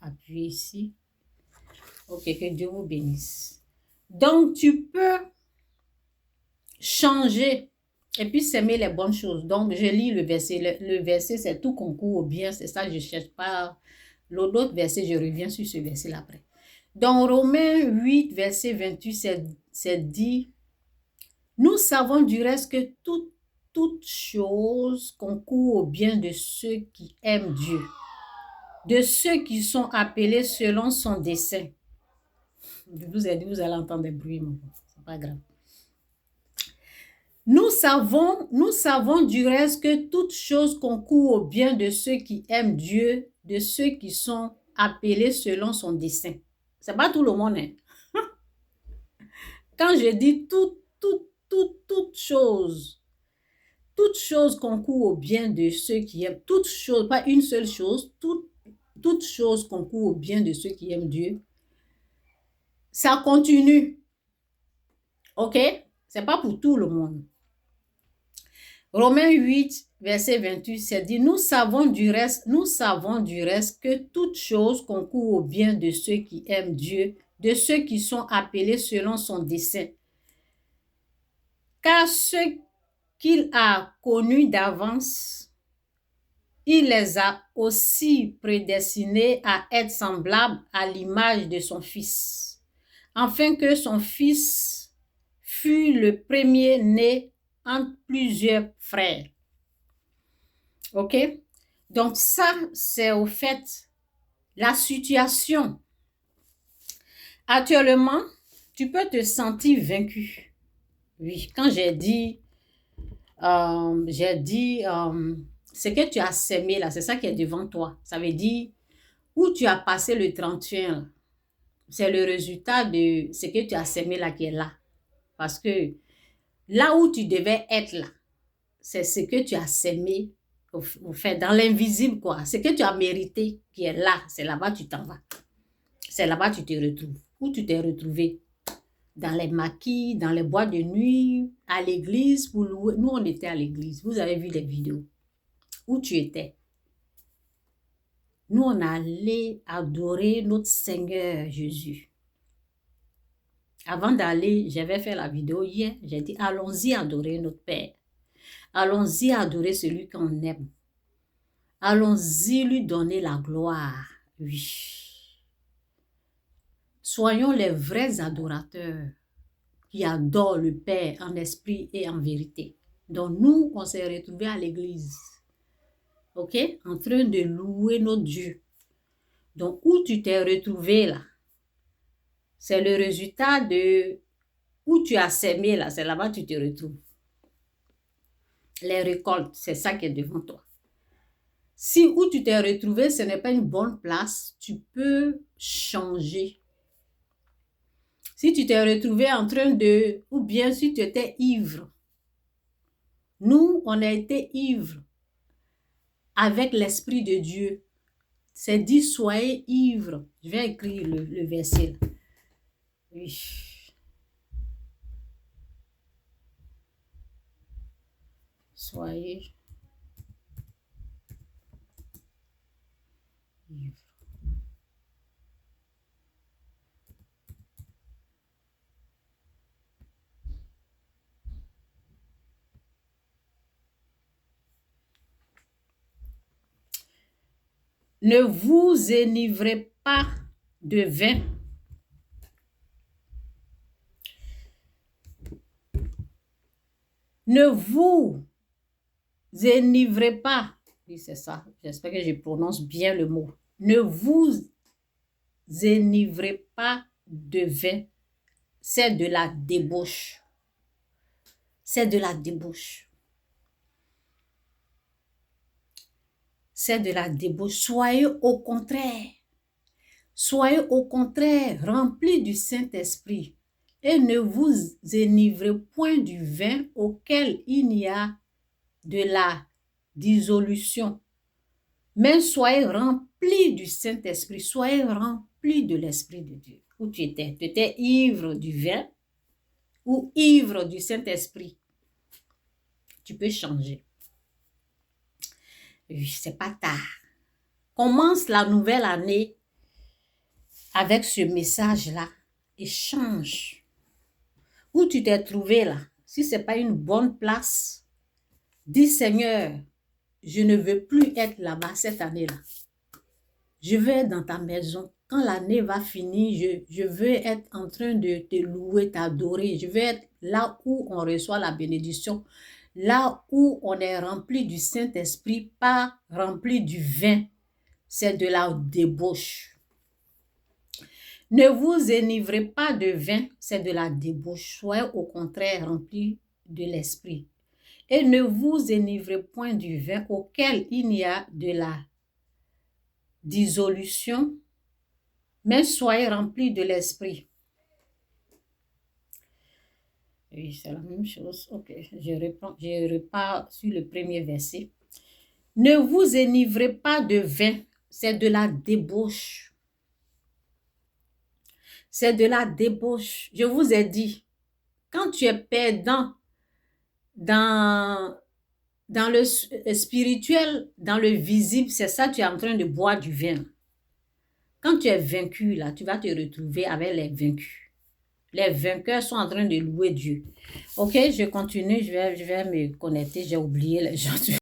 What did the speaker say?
appuyer ici. Ok, que Dieu vous bénisse. Donc, tu peux changer et puis s'aimer les bonnes choses. Donc, je lis le verset. Le verset, c'est tout concourt au bien. C'est ça, je ne cherche pas l'autre verset. Je reviens sur ce verset-là après. Dans Romains 8, verset 28, c'est dit, nous savons du reste que toute chose concourt au bien de ceux qui aiment Dieu, de ceux qui sont appelés selon son dessein. Je vous ai dit, vous allez entendre des bruits, mais c'est pas grave. Nous savons du reste que toute chose concourt au bien de ceux qui aiment Dieu, de ceux qui sont appelés selon son dessein. C'est pas tout le monde, hein? Quand je dis toute chose concourt au bien de ceux qui aiment, toute chose, pas une seule chose, toute chose concourt au bien de ceux qui aiment Dieu. Ça continue. OK? C'est pas pour tout le monde. Romains 8, verset 28, c'est dit, nous savons du reste que toute chose concourt au bien de ceux qui aiment Dieu, de ceux qui sont appelés selon son dessein. Car ceux qu'il a connus d'avance, il les a aussi prédestinés à être semblables à l'image de son Fils, afin que son Fils fût le premier-né entre plusieurs frères. OK? Donc ça, c'est au fait la situation. Actuellement, tu peux te sentir vaincu. Oui, quand j'ai dit, ce que tu as sémé là, c'est ça qui est devant toi. Ça veut dire, où tu as passé le 31, c'est le résultat de ce que tu as sémé là qui est là. Parce que là où tu devais être là, c'est ce que tu as sémé, au fait, dans l'invisible, quoi. Ce que tu as mérité qui est là, c'est là-bas tu t'en vas. C'est là-bas tu te retrouves. Où tu t'es retrouvé? Dans les maquis, dans les boîtes de nuit, à l'église, pour louer. Nous, on était à l'église. Vous avez vu les vidéos. Où tu étais? Nous, on allait adorer notre Seigneur Jésus. Avant d'aller, j'avais fait la vidéo hier. J'ai dit, allons-y adorer notre Père. Allons-y adorer celui qu'on aime. Allons-y lui donner la gloire. Oui. Soyons les vrais adorateurs qui adorent le Père en esprit et en vérité. Donc nous, on s'est retrouvés à l'église. OK? En train de louer notre Dieu. Donc où tu t'es retrouvé là, c'est le résultat de où tu as sémé là, c'est là-bas que tu te retrouves. Les récoltes, c'est ça qui est devant toi. Si où tu t'es retrouvé, ce n'est pas une bonne place, tu peux changer. Si tu t'es retrouvé en train de, ou bien si tu étais ivre. Nous, on a été ivres avec l'Esprit de Dieu. C'est dit, soyez ivres. Je vais écrire le verset là. Oui. Soyez ivres. Ne vous enivrez pas de vin. Ne vous enivrez pas. Oui, c'est ça. J'espère que je prononce bien le mot. Ne vous enivrez pas de vin. C'est de la débauche. C'est de la débauche. C'est de la débauche. Soyez au contraire remplis du Saint-Esprit et ne vous enivrez point du vin auquel il y a de la dissolution. Mais soyez remplis du Saint-Esprit, soyez remplis de l'Esprit de Dieu. Où tu étais? Tu étais ivre du vin ou ivre du Saint-Esprit? Tu peux changer. C'est pas tard. Commence la nouvelle année avec ce message-là et change. Où tu t'es trouvé là, si ce n'est pas une bonne place, dis Seigneur, je ne veux plus être là-bas cette année-là. Je veux être dans ta maison. Quand l'année va finir, je veux être en train de te louer, t'adorer. Je veux être là où on reçoit la bénédiction, là où on est rempli du Saint-Esprit, pas rempli du vin. C'est de la débauche. Ne vous enivrez pas de vin, c'est de la débauche. Soyez au contraire remplis de l'Esprit. Et ne vous enivrez point du vin auquel il y a de la dissolution, mais soyez remplis de l'Esprit. Oui, c'est la même chose. Ok, je repars sur le premier verset. Ne vous enivrez pas de vin, c'est de la débauche. C'est de la débauche. Je vous ai dit, quand tu es perdant dans le spirituel, dans le visible, c'est ça, tu es en train de boire du vin. Quand tu es vaincu, là, tu vas te retrouver avec les vaincus. Les vainqueurs sont en train de louer Dieu. Ok, je continue, je vais me connecter, j'ai oublié les gens.